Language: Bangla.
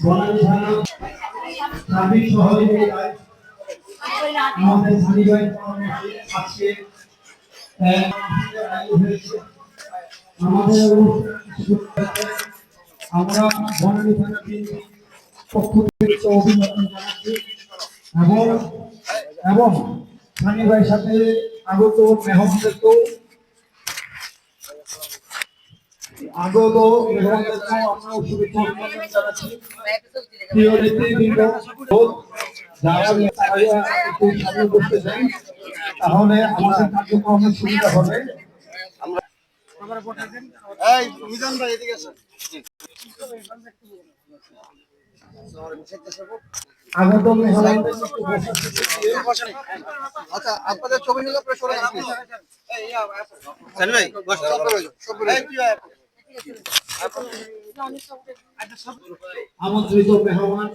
বনানী থানা সার্বিক সহযোগিতায় আমাদের সানি ভাই আজকে আমাদের আমরা বনানী থানা পক্ষ থেকে অভিনন্দন জানাচ্ছি এবং এবং সানি ভাইয়ের সাথে আগত মেহমানদেরকে আমরা শুভেচ্ছা অভিনন্দন জানাচ্ছি। প্রিয় নেতৃবৃন্দ যারা একটু সামনে বসতে চান তাহলে আমাদের কার্যক্রমের সুবিধা হবে। আগত মেহমানদের আচ্ছা আপনাদের ছবি নিলে পরে সরে আসবেন। আমন্ত্রিত মেহমান